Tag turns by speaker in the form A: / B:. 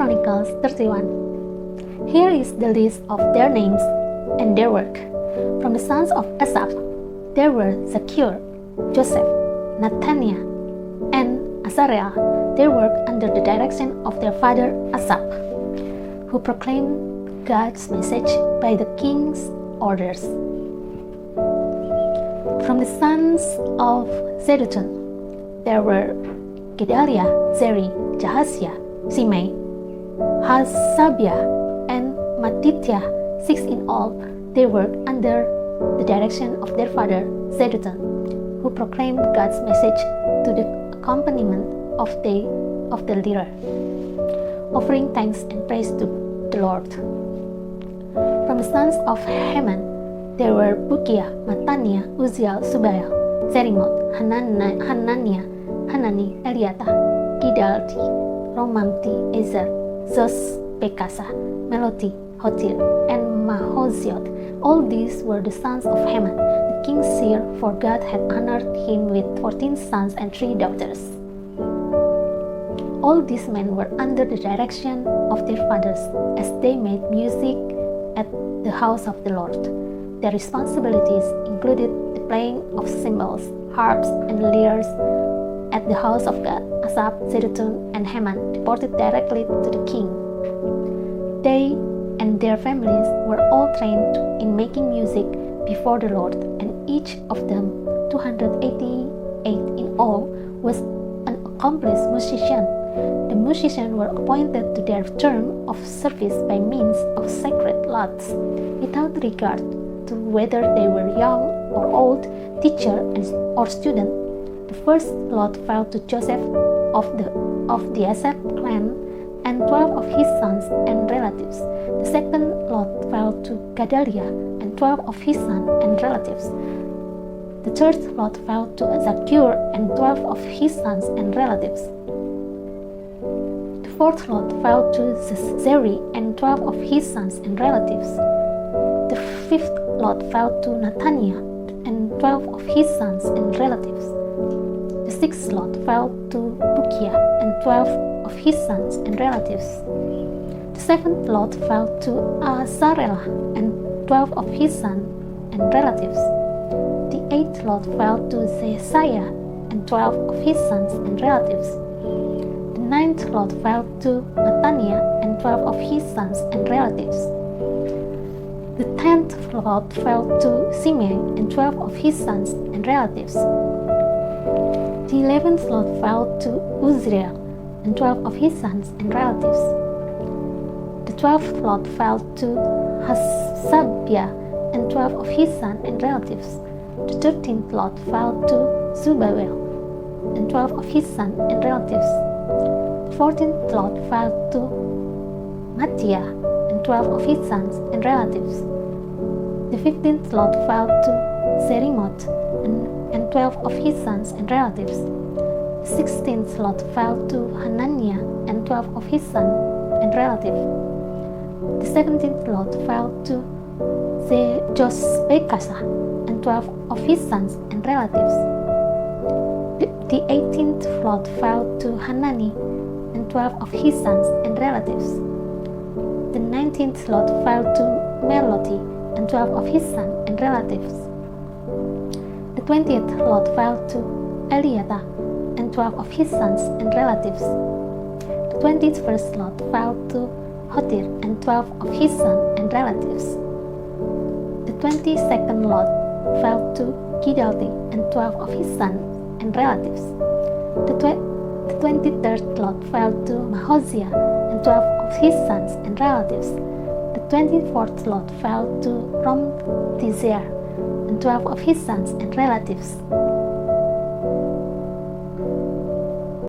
A: Chronicles 31. Here is the list of their names and their work. From the sons of Asaph, there were Zakur, Joseph, Nathaniah, and Azariah. They worked under the direction of their father Asaph, who proclaimed God's message by the king's orders. From the sons of Zedutun, there were Gedaliah, Zeri, Jahaziah, Shimei, Hasabiah, and Mattithiah, 6 in all. They worked under the direction of their father Zedutun, who proclaimed God's message to the accompaniment of the lyre, offering thanks and praise to the Lord. From the sons of Heman, there were Bukiah, Mattaniah, Uzziel, Subael, Jerimoth, Hananiah, Hanani, Eliata, Gidalti, Romamti, Ezer, Zos, Bekasa, Meloti, Hotir, and Mahozioth. All these were the sons of Heman, the king's seer, for God had honored him with 14 sons and 3 daughters. All these men were under the direction of their fathers as they made music at the house of the Lord. Their responsibilities included the playing of cymbals, harps, and lyres at the house of God. Asaph, Zedutun, and Heman reported directly to the king. They and their families were all trained in making music before the Lord, and each of them, 288 in all, was an accomplished musician. The musicians were appointed to their term of service by means of sacred lots, without regard to whether they were young or old, teacher or student. The first lot fell to Joseph of the Asaph clan and 12 of his sons and relatives. The second lot fell to Gedaliah and 12 of his sons and relatives. The third lot fell to Zakur and 12 of his sons and relatives. The fourth lot fell to Zeri and 12 of his sons and relatives. The fifth lot fell to Nathaniah and 12 of his sons and relatives. The sixth lot fell to Bukiah and 12 of his sons and relatives. The seventh lot fell to Azariah and 12 of his sons and relatives. The eighth lot fell to Jesiah and 12 of his sons and relatives. The ninth lot fell to Mattaniah and 12 of his sons and relatives. The 10th lot fell to Shimei and 12 of his sons and relatives. The 11th lot fell to Uzziel and 12 of his sons and relatives. The 12th lot fell to Hasabiah and 12 of his sons and relatives. The 13th lot fell to Zubael and 12 of his sons and relatives. The 14th lot fell to Matthiah and 12 of his sons and relatives. The 15th lot fell to Jerimoth and 12 of his sons and relatives. The 16th lot fell to Hananiah and 12 of his sons and relatives. The 17th lot fell to Bekasa and 12 of his sons and relatives. The 18th lot fell to Hanani and 12 of his sons and relatives. The 19th lot fell to Meloti and 12 of his sons and relatives. The 20th lot fell to Eliata and 12 of his sons and relatives. The 21st lot fell to Hotir and 12 of his sons and relatives. The 22nd lot fell to Gidalti and 12 of his sons and relatives. The 23rd lot fell to Mahozia and 12 of his sons and relatives. The 24th lot fell to Romamti and 12 of his sons and relatives.